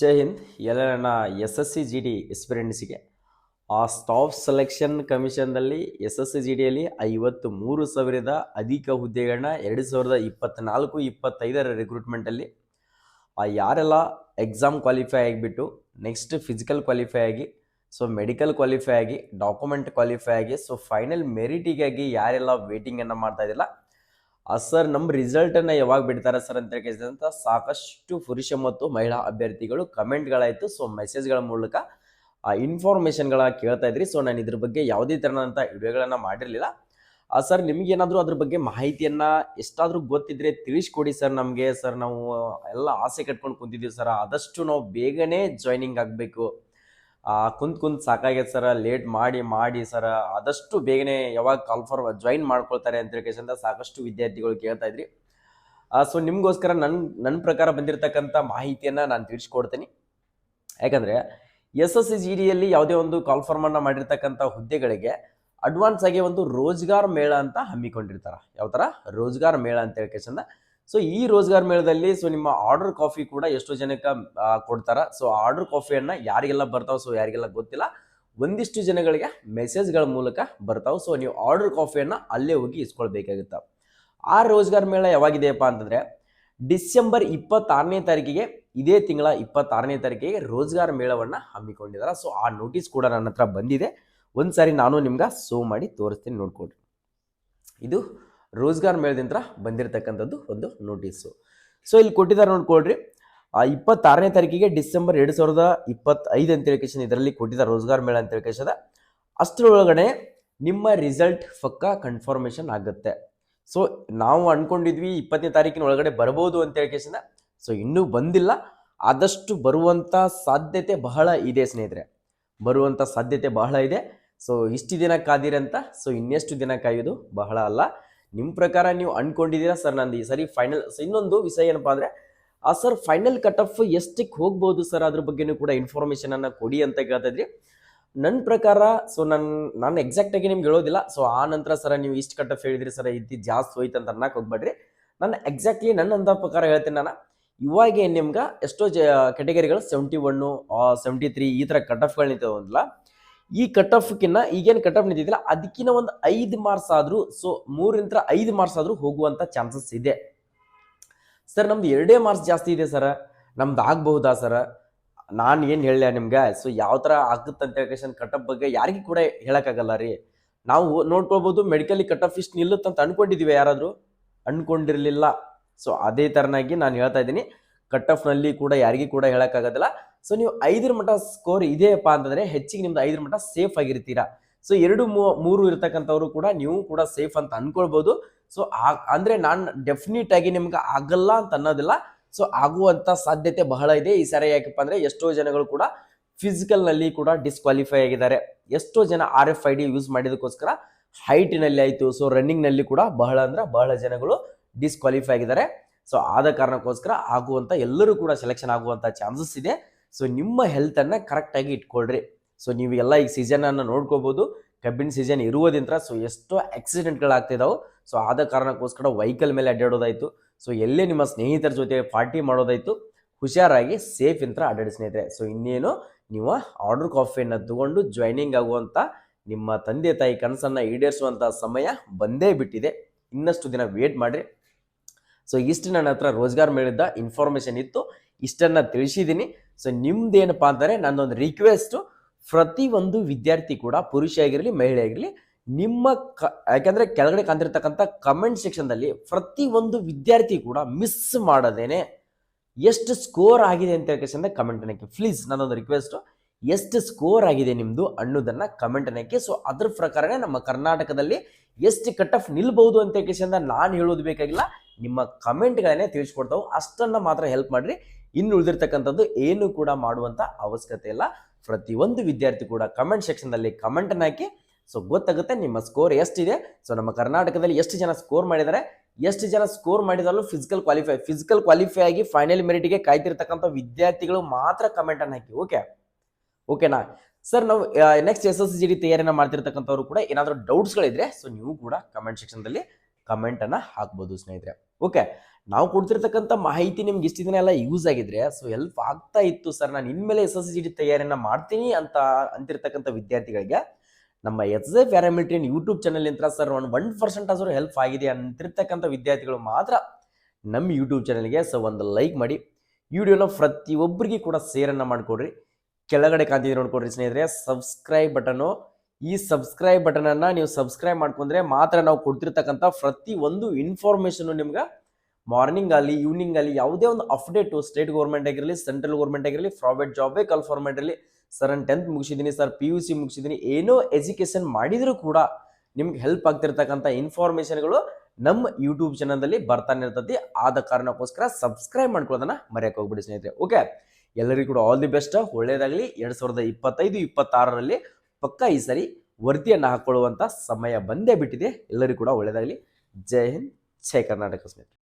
ಜೈ ಹಿಂದ್ ಎಲ್ಲ ನನ್ನ S S C G D ಎಕ್ಸ್ಪೀರಿಯನ್ಸಿಗೆ ಆ ಸ್ಟಾಫ್ ಸೆಲೆಕ್ಷನ್ ಕಮಿಷನ್ದಲ್ಲಿ ಎಸ್ ಎಸ್ ಸಿ ಜಿ ಡಿಯಲ್ಲಿ 53,000 ಅಧಿಕ ಹುದ್ದೆಗಳನ್ನ 2024-25 ರಿಕ್ರೂಟ್ಮೆಂಟಲ್ಲಿ ಯಾರೆಲ್ಲ ಎಕ್ಸಾಮ್ ಕ್ವಾಲಿಫೈ ಆಗಿಬಿಟ್ಟು ನೆಕ್ಸ್ಟ್ ಫಿಸಿಕಲ್ ಕ್ವಾಲಿಫೈ ಆಗಿ ಸೊ ಮೆಡಿಕಲ್ ಕ್ವಾಲಿಫೈ ಆಗಿ ಡಾಕ್ಯುಮೆಂಟ್ ಕ್ವಾಲಿಫೈ ಆಗಿ ಸೊ ಫೈನಲ್ ಮೆರಿಟಿಗಾಗಿ ಯಾರೆಲ್ಲ ವೇಟಿಂಗನ್ನು ಮಾಡ್ತಾ ಇದ್ದಿಲ್ಲ ಸರ್ ನಮ್ಮ ರಿಸಲ್ಟನ್ನು ಯಾವಾಗ ಬಿಡ್ತಾರೆ ಸರ್ ಅಂತ ಕೇಳಿದಂಥ ಸಾಕಷ್ಟು ಪುರುಷ ಮತ್ತು ಮಹಿಳಾ ಅಭ್ಯರ್ಥಿಗಳು ಕಮೆಂಟ್ಗಳಾಯಿತು. ಸೊ ಮೆಸೇಜ್ಗಳ ಮೂಲಕ ಇನ್ಫಾರ್ಮೇಷನ್ಗಳ ಕೇಳ್ತಾ ಇದ್ರಿ. ಸೊ ನಾನು ಇದ್ರ ಬಗ್ಗೆ ಯಾವುದೇ ಥರನಂಥ ವಿಡಿಯೋಗಳನ್ನು ಮಾಡಿರಲಿಲ್ಲ. ಸರ್ ನಿಮಗೇನಾದರೂ ಅದ್ರ ಬಗ್ಗೆ ಮಾಹಿತಿಯನ್ನು ಎಷ್ಟಾದರೂ ಗೊತ್ತಿದ್ರೆ ತಿಳಿಸ್ಕೊಡಿ ಸರ್ ನಮಗೆ. ಸರ್ ನಾವು ಎಲ್ಲ ಆಸೆ ಕಟ್ಕೊಂಡು ಕುಂತಿದ್ದೀವಿ ಸರ್, ಆದಷ್ಟು ನಾವು ಬೇಗನೆ ಜಾಯ್ನಿಂಗ್ ಆಗಬೇಕು, ಕುಂತ್ ಸಾಕಾಗೈತೆ ಸರ್, ಲೇಟ್ ಮಾಡಿ ಸರ್, ಆದಷ್ಟು ಬೇಗನೆ ಯಾವಾಗ ಜಾಯಿನ್ ಮಾಡ್ಕೊಳ್ತಾರೆ ಅಂತ ಹೇಳಿ ಸಾಕಷ್ಟು ವಿದ್ಯಾರ್ಥಿಗಳು ಕೇಳ್ತಾ ಇದ್ರಿ. ಸೊ ನಿಮಗೋಸ್ಕರ ನನ್ನ ಪ್ರಕಾರ ಬಂದಿರತಕ್ಕಂಥ ಮಾಹಿತಿಯನ್ನು ನಾನು ತಿಳಿಸ್ಕೊಡ್ತೀನಿ. ಯಾಕಂದರೆ ಎಸ್ ಎಸ್ ಸಿ ಜಿ ಡಿಯಲ್ಲಿ ಯಾವುದೇ ಒಂದು ಕಾಲ್ಫಾರ್ಮನ್ನು ಮಾಡಿರ್ತಕ್ಕಂಥ ಹುದ್ದೆಗಳಿಗೆ ಅಡ್ವಾನ್ಸ್ ಆಗಿ ಒಂದು ರೋಜ್ಗಾರ್ ಮೇಳ ಅಂತ ಹಮ್ಮಿಕೊಂಡಿರ್ತಾರೆ. ಯಾವ ಥರ ರೋಜ್ಗಾರ್ ಮೇಳ ಅಂತ ಹೇಳಿ ಸೊ ಈ ರೋಜ್ಗಾರ್ ಮೇಳದಲ್ಲಿ ಸೊ ನಿಮ್ಮ ಆರ್ಡರ್ ಕಾಫಿ ಕೂಡ ಎಷ್ಟೋ ಜನಕ್ಕೆ ಕೊಡ್ತಾರ. ಸೊ ಆರ್ಡರ್ ಕಾಫಿಯನ್ನು ಯಾರಿಗೆಲ್ಲ ಬರ್ತಾವೆ, ಸೊ ಯಾರಿಗೆಲ್ಲ ಗೊತ್ತಿಲ್ಲ, ಒಂದಿಷ್ಟು ಜನಗಳಿಗೆ ಮೆಸೇಜ್ಗಳ ಮೂಲಕ ಬರ್ತಾವೆ. ಸೊ ನೀವು ಆರ್ಡರ್ ಕಾಫಿಯನ್ನು ಅಲ್ಲೇ ಹೋಗಿ ಇಸ್ಕೊಳ್ಬೇಕಾಗುತ್ತೆ. ಆ ರೋಜ್ಗಾರ್ ಮೇಳ ಯಾವಾಗಿದೆಯಪ್ಪ ಅಂತಂದರೆ ಡಿಸೆಂಬರ್ 26ನೇ ತಾರೀಕಿಗೆ, ಇದೇ ತಿಂಗಳ 26ನೇ ತಾರೀಕಿಗೆ ರೋಜ್ಗಾರ್ ಮೇಳವನ್ನು ಹಮ್ಮಿಕೊಂಡಿದ್ದಾರೆ. ಸೊ ಆ ನೋಟಿಸ್ ಕೂಡ ನನ್ನ ಹತ್ರ ಬಂದಿದೆ. ಒಂದ್ಸಾರಿ ನಾನು ನಿಮ್ಗೆ ಶೋ ಮಾಡಿ ತೋರಿಸ್ತೀನಿ, ನೋಡ್ಕೊಡ್ರಿ. ಇದು ರೋಜ್ಗಾರ್ ಮೇಳದಿಂದ ಬಂದಿರತಕ್ಕಂಥದ್ದು ಒಂದು ನೋಟಿಸು. ಸೊ ಇಲ್ಲಿ ಕೊಟ್ಟಿದ್ದಾರೆ ನೋಡ್ಕೊಳ್ರಿ. 26ನೇ ತಾರೀಕಿಗೆ ಡಿಸೆಂಬರ್ 2025 ಅಂತ ಹೇಳ್ಕೇಶನ್ ಇದರಲ್ಲಿ ಕೊಟ್ಟಿದ್ದಾರೆ ರೋಜ್ಗಾರ್ ಮೇಳ ಅಂತ ಹೇಳ್ಕೇಶದ. ಅಷ್ಟರೊಳಗಡೆ ನಿಮ್ಮ ರಿಸಲ್ಟ್ ಪಕ್ಕಾ ಕನ್ಫರ್ಮೇಷನ್ ಆಗುತ್ತೆ. ಸೊ ನಾವು ಅನ್ಕೊಂಡಿದ್ವಿ 20ನೇ ತಾರೀಕಿನ ಒಳಗಡೆ ಬರ್ಬೋದು ಅಂತ ಹೇಳ್ಕೇಶನ. ಸೊ ಇನ್ನೂ ಬಂದಿಲ್ಲ, ಆದಷ್ಟು ಬರುವಂಥ ಸಾಧ್ಯತೆ ಬಹಳ ಇದೆ ಸ್ನೇಹಿತರೆ, ಬರುವಂಥ ಸಾಧ್ಯತೆ ಬಹಳ ಇದೆ. ಸೊ ಇಷ್ಟು ದಿನ ಕಾದಿರಂತ, ಸೊ ಇನ್ನೆಷ್ಟು ದಿನ ಕಾಯೋದು ಬಹಳ ಅಲ್ಲ. ನಿಮ್ಮ ಪ್ರಕಾರ ನೀವು ಅನ್ಕೊಂಡಿದ್ದೀರಾ ಸರ್ ನಂದು ಈ ಸರಿ ಫೈನಲ್. ಸೊ ಇನ್ನೊಂದು ವಿಷಯ ಏನಪ್ಪಾ ಅಂದರೆ ಸರ್ ಫೈನಲ್ ಕಟ್ ಆಫ್ ಎಷ್ಟಕ್ಕೆ ಹೋಗ್ಬೋದು ಸರ್, ಅದ್ರ ಬಗ್ಗೆನೂ ಕೂಡ ಇನ್ಫಾರ್ಮೇಷನನ್ನು ಕೊಡಿ ಅಂತ ಕೇಳ್ತಾ ಇದ್ರಿ. ನನ್ನ ಪ್ರಕಾರ ಸೊ ನಾನು ಎಕ್ಸಾಕ್ಟಾಗಿ ನಿಮ್ಗೆ ಹೇಳೋದಿಲ್ಲ. ಸೊ ಆ ನಂತರ ಸರ್ ನೀವು ಇಷ್ಟು ಕಟ್ ಆಫ್ ಹೇಳಿದ್ರಿ ಸರ್, ಇದು ಜಾಸ್ತಿ ಹೋಯ್ತು ಅಂತ ಅನ್ನಕ್ಕೆ ಹೋಗ್ಬೇಡ್ರಿ. ನಾನು ಎಕ್ಸಾಕ್ಟ್ಲಿ ನನ್ನ ಅಂದ ಪ್ರಕಾರ ಹೇಳ್ತೀನಿ. ನಾನು ಇವಾಗೇ ನಿಮ್ಗೆ ಎಷ್ಟೋ ಕೆಟಗರಿಗಳು 71, 73 ಈ ಥರ ಕಟ್ ಆಫ್ಗಳು ನಿಂತಿಲ್ಲ. ಈ ಕಟ್ ಆಫ್ಕಿನ್ನ ಈಗೇನು ಕಟ್ ಆಫ್ ನಿಂತಿದ್ದಿಲ್ಲ ಅದಕ್ಕಿಂತ ಒಂದು 5 ಮಾರ್ಕ್ಸ್ ಆದರೂ, ಸೊ 3ರಿಂದ 5 ಮಾರ್ಕ್ಸ್ ಆದರೂ ಹೋಗುವಂಥ ಚಾನ್ಸಸ್ ಇದೆ. ಸರ್ ನಮ್ದು 2 ಮಾರ್ಕ್ಸ್ ಜಾಸ್ತಿ ಇದೆ ಸರ್, ನಮ್ದು ಆಗಬಹುದಾ ಸರ್? ನಾನು ಏನು ಹೇಳಲ್ಲ ನಿಮ್ಗೆ. ಸೊ ಯಾವ ಥರ ಆಗುತ್ತಂತ ಹೇಳಿ ಕಟ್ ಆಫ್ ಬಗ್ಗೆ ಯಾರಿಗೂ ಕೂಡ ಹೇಳೋಕ್ಕಾಗಲ್ಲ ರೀ. ನಾವು ನೋಡ್ಕೊಳ್ಬೋದು ಮೆಡಿಕಲಿ ಕಟ್ ಆಫ್ ಇಷ್ಟು ನಿಲ್ಲುತ್ತಂತ ಅನ್ಕೊಂಡಿದ್ದೀವಿ, ಯಾರಾದರೂ ಅನ್ಕೊಂಡಿರಲಿಲ್ಲ. ಸೊ ಅದೇ ಥರನಾಗಿ ನಾನು ಹೇಳ್ತಾ ಇದ್ದೀನಿ, ಕಟ್ ಆಫ್ನಲ್ಲಿ ಕೂಡ ಯಾರಿಗೂ ಕೂಡ ಹೇಳೋಕ್ಕಾಗೋದಿಲ್ಲ. ಸೊ ನೀವು 5ರ ಮಟ್ಟ ಸ್ಕೋರ್ ಇದೆಯಪ್ಪ ಅಂತಂದರೆ ಹೆಚ್ಚಿಗೆ ನಿಮ್ದು 5ರ ಮಟ್ಟ ಸೇಫ್ ಆಗಿರ್ತೀರಾ. ಸೊ 2, 3 ಇರ್ತಕ್ಕಂಥವ್ರು ಕೂಡ ನೀವು ಕೂಡ ಸೇಫ್ ಅಂತ ಅನ್ಕೊಳ್ಬೋದು. ಸೊ ಅಂದರೆ ನಾನು ಡೆಫಿನೆಟ್ ಆಗಿ ನಿಮ್ಗೆ ಆಗಲ್ಲ ಅಂತ ಅನ್ನೋದಿಲ್ಲ. ಸೊ ಆಗುವಂಥ ಸಾಧ್ಯತೆ ಬಹಳ ಇದೆ ಈ ಸಾರಿ. ಯಾಕಪ್ಪ ಅಂದರೆ ಎಷ್ಟೋ ಜನಗಳು ಕೂಡ ಫಿಸಿಕಲ್ನಲ್ಲಿ ಕೂಡ ಡಿಸ್ಕ್ವಾಲಿಫೈ ಆಗಿದ್ದಾರೆ. ಎಷ್ಟೋ ಜನ RFID ಯೂಸ್ ಮಾಡಿದಕ್ಕೋಸ್ಕರ ಹೈಟಿನಲ್ಲಿ ಆಯಿತು, ಸೊ ರನ್ನಿಂಗ್ನಲ್ಲಿ ಕೂಡ ಬಹಳ ಜನಗಳು ಡಿಸ್ಕ್ವಾಲಿಫೈ ಆಗಿದ್ದಾರೆ. ಸೊ ಆದ ಕಾರಣಕ್ಕೋಸ್ಕರ ಆಗುವಂಥ ಎಲ್ಲರೂ ಕೂಡ ಸೆಲೆಕ್ಷನ್ ಆಗುವಂಥ ಚಾನ್ಸಸ್ ಇದೆ. ಸೊ ನಿಮ್ಮ ಹೆಲ್ತನ್ನು ಕರೆಕ್ಟಾಗಿ ಇಟ್ಕೊಳ್ರಿ. ಸೊ ನೀವು ಎಲ್ಲ ಈ ಸೀಸನನ್ನು ನೋಡ್ಕೋಬೋದು, ಕಬ್ಬಿನ ಸೀಸನ್ ಇರುವುದಿಂತ ಸೊ ಎಷ್ಟೋ ಆಕ್ಸಿಡೆಂಟ್ಗಳಾಗ್ತಿದ್ದಾವೆ. ಸೊ ಆದ ಕಾರಣಕ್ಕೋಸ್ಕರ ವೆಹಿಕಲ್ ಮೇಲೆ ಅಡ್ಡಾಡೋದಾಯಿತು, ಸೊ ಎಲ್ಲೇ ನಿಮ್ಮ ಸ್ನೇಹಿತರ ಜೊತೆ ಪಾರ್ಟಿ ಮಾಡೋದಾಯಿತು, ಹುಷಾರಾಗಿ ಸೇಫ್ ಇಂತ ಅಡ್ಡಾಡಿ ಸ್ನೇಹಿತರೆ. ಸೊ ಇನ್ನೇನು ನೀವು ಆರ್ಡರ್ ಕಾಫಿಯನ್ನು ತಗೊಂಡು ಜಾಯ್ನಿಂಗ್ ಆಗುವಂಥ ನಿಮ್ಮ ತಂದೆ ತಾಯಿ ಕನಸನ್ನು ಈಡೇರಿಸುವಂಥ ಸಮಯ ಬಂದೇ ಬಿಟ್ಟಿದೆ. ಇನ್ನಷ್ಟು ದಿನ ವೇಟ್ ಮಾಡಿರಿ. ಸೊ ಇಷ್ಟು ನನ್ನ ಹತ್ರ ರೋಜ್ಗಾರ್ ಮೇಳಿದ್ದ ಇನ್ಫಾರ್ಮೇಷನ್ ಇತ್ತು, ಇಷ್ಟನ್ನು ತಿಳಿಸಿದ್ದೀನಿ. ಸೊ ನಿಮ್ದೇನಪ್ಪ ಅಂದರೆ ನನ್ನೊಂದು ರಿಕ್ವೆಸ್ಟು, ಪ್ರತಿಯೊಂದು ವಿದ್ಯಾರ್ಥಿ ಕೂಡ ಪುರುಷ ಆಗಿರಲಿ ಮಹಿಳೆ ಆಗಿರಲಿ ನಿಮ್ಮ ಯಾಕೆಂದರೆ ಕೆಳಗಡೆ ಕಾಣ್ತಿರ್ತಕ್ಕಂಥ ಕಮೆಂಟ್ ಸೆಕ್ಷನ್ದಲ್ಲಿ ಪ್ರತಿಯೊಂದು ವಿದ್ಯಾರ್ಥಿ ಕೂಡ ಮಿಸ್ ಮಾಡದೇನೆ ಎಷ್ಟು ಸ್ಕೋರ್ ಆಗಿದೆ ಅಂತ ಹೇಳ್ಕೊಂಡು ಕಮೆಂಟ್ ಅನ್ನಕ್ಕೆ ಪ್ಲೀಸ್. ನನ್ನೊಂದು ರಿಕ್ವೆಸ್ಟು, ಎಷ್ಟು ಸ್ಕೋರ್ ಆಗಿದೆ ನಿಮ್ಮದು ಅನ್ನೋದನ್ನು ಕಮೆಂಟ್ ಅನ್ನಕ್ಕೆ. ಸೊ ಅದ್ರ ಪ್ರಕಾರನೇ ನಮ್ಮ ಕರ್ನಾಟಕದಲ್ಲಿ ಎಷ್ಟು ಕಟ್ ಆಫ್ ನಿಲ್ಬಹುದು ಅಂತ ಹೇಳ್ಕೊಂಡು ನಾನು ಹೇಳೋದು ಬೇಕಾಗಿಲ್ಲ, ನಿಮ್ಮ ಕಮೆಂಟ್ಗಳನ್ನೇ ತಿಳಿಸ್ಕೊಡ್ತಾವೆ. ಅಷ್ಟನ್ನು ಮಾತ್ರ ಹೆಲ್ಪ್ ಮಾಡಿರಿ. ಇನ್ನು ಉಳಿದಿರ್ತಕ್ಕಂಥದ್ದು ಏನು ಕೂಡ ಮಾಡುವಂಥ ಅವಶ್ಯಕತೆ ಇಲ್ಲ. ಪ್ರತಿಯೊಂದು ವಿದ್ಯಾರ್ಥಿ ಕೂಡ ಕಮೆಂಟ್ ಸೆಕ್ಷನ್ದಲ್ಲಿ ಕಮೆಂಟನ್ನು ಹಾಕಿ. ಸೊ ಗೊತ್ತಾಗುತ್ತೆ ನಿಮ್ಮ ಸ್ಕೋರ್ ಎಷ್ಟಿದೆ. ಸೊ ನಮ್ಮ ಕರ್ನಾಟಕದಲ್ಲಿ ಎಷ್ಟು ಜನ ಸ್ಕೋರ್ ಮಾಡಿದ್ದಾರೆ, ಎಷ್ಟು ಜನ ಸ್ಕೋರ್ ಮಾಡಿದಾಗಲೂ ಫಿಸಿಕಲ್ ಕ್ವಾಲಿಫೈ ಆಗಿ ಫೈನಲ್ ಮೆರಿಟಿಗೆ ಕಾಯ್ತಿರ್ತಕ್ಕಂಥ ವಿದ್ಯಾರ್ಥಿಗಳು ಮಾತ್ರ ಕಮೆಂಟನ್ನು ಹಾಕಿ. ಓಕೆನಾ ಸರ್? ನಾವು ನೆಕ್ಸ್ಟ್ SSGD ತಯಾರಿನ ಮಾಡ್ತಿರ್ತಕ್ಕಂಥವ್ರು ಕೂಡ ಏನಾದರೂ ಡೌಟ್ಸ್ಗಳಿದ್ರೆ ಸೊ ನೀವು ಕೂಡ ಕಮೆಂಟ್ ಸೆಕ್ಷನ್ದಲ್ಲಿ ಕಮೆಂಟನ್ನು ಹಾಕ್ಬೋದು ಸ್ನೇಹಿತರೆ. ಓಕೆ, ನಾವು ಕೊಡ್ತಿರ್ತಕ್ಕಂಥ ಮಾಹಿತಿ ನಿಮ್ಗೆ ಇಷ್ಟು ದಿನ ಎಲ್ಲ ಯೂಸ್ ಆಗಿದ್ರೆ, ಸೊ ಹೆಲ್ಪ್ ಆಗ್ತಾ ಇತ್ತು ಸರ್, ನಾನು ಇನ್ಮೇಲೆ SSCGD ತಯಾರಿಯನ್ನು ಮಾಡ್ತೀನಿ ಅಂತಿರ್ತಕ್ಕಂಥ ವಿದ್ಯಾರ್ಥಿಗಳಿಗೆ ನಮ್ಮ SJ ಪ್ಯಾರಾಮಿಲಿಟರಿ ಯೂಟ್ಯೂಬ್ ಚಾನಲ್ ಅಂತ ಸರ್ 1% ಆದರೂ ಹೆಲ್ಪ್ ಆಗಿದೆ ಅಂತಿರ್ತಕ್ಕಂಥ ವಿದ್ಯಾರ್ಥಿಗಳು ಮಾತ್ರ ನಮ್ಮ ಯೂಟ್ಯೂಬ್ ಚಾನಲ್ಗೆ ಸೊ ಒಂದು ಲೈಕ್ ಮಾಡಿ, ಈ ವಿಡಿಯೋನ ಪ್ರತಿಯೊಬ್ಬರಿಗೆ ಕೂಡ ಶೇರನ್ನು ಮಾಡಿಕೊಡ್ರಿ. ಕೆಳಗಡೆ ಕಾಣ್ತಿದ್ರೆ ನೋಡ್ಕೊಡ್ರಿ ಸ್ನೇಹಿತರೆ, ಸಬ್ಸ್ಕ್ರೈಬ್ ಬಟನು. ಈ ಸಬ್ಸ್ಕ್ರೈಬ್ ಬಟನನ್ನು ನೀವು ಸಬ್ಸ್ಕ್ರೈಬ್ ಮಾಡ್ಕೊಂಡ್ರೆ ಮಾತ್ರ ನಾವು ಕೊಡ್ತಿರ್ತಕ್ಕಂಥ ಪ್ರತಿ ಒಂದು ಇನ್ಫಾರ್ಮೇಷನು ನಿಮ್ಗೆ ಮಾರ್ನಿಂಗ್ ಆಗಲಿ ಈವ್ನಿಂಗ್ ಆಗಲಿ ಯಾವುದೇ ಒಂದು ಅಪ್ಡೇಟು, ಸ್ಟೇಟ್ ಗೌರ್ಮೆಂಟ್ ಆಗಿರಲಿ, ಸೆಂಟ್ರಲ್ ಗೌರ್ಮೆಂಟ್ ಆಗಿರಲಿ, ಪ್ರೈವೇಟ್ ಜಾಬೇ ಕನ್ಫರ್ಮ್ ಇರಲಿ, ಸರ್ ನಾನು 10th ಮುಗಿಸಿದ್ದೀನಿ ಸರ್, PUC ಮುಗಿಸಿದ್ದೀನಿ, ಏನೋ ಎಜುಕೇಷನ್ ಮಾಡಿದರೂ ಕೂಡ ನಿಮ್ಗೆ ಹೆಲ್ಪ್ ಆಗ್ತಿರ್ತಕ್ಕಂಥ ಇನ್ಫಾರ್ಮೇಷನ್ಗಳು ನಮ್ಮ ಯೂಟ್ಯೂಬ್ ಚಾನಲ್ದಲ್ಲಿ ಬರ್ತಾನೆ ಇರ್ತದೆ. ಆದ ಕಾರಣಕ್ಕೋಸ್ಕರ ಸಬ್ಸ್ಕ್ರೈಬ್ ಮಾಡ್ಕೊಳ್ಳೋದನ್ನ ಮರೆಯಕ್ಕೆ ಹೋಗ್ಬಿಡಿ ಸ್ನೇಹಿತರೆ. ಓಕೆ, ಎಲ್ಲರಿಗೂ ಕೂಡ ಆಲ್ ದಿ ಬೆಸ್ಟ್, ಒಳ್ಳೆಯದಾಗಲಿ. 2025-26ರಲ್ಲಿ ಪಕ್ಕ ಈ ಸರಿ ವರದಿಯನ್ನು ಹಾಕೊಳ್ಳುವಂಥ ಸಮಯ ಬಂದೇ ಬಿಟ್ಟಿದೆ. ಎಲ್ಲರಿಗೂ ಕೂಡ ಒಳ್ಳೆಯದಾಗಲಿ. ಜೈ ಹಿಂದ್, ಜೈ ಕರ್ನಾಟಕ ಸ್ನೇಹಿತರೆ.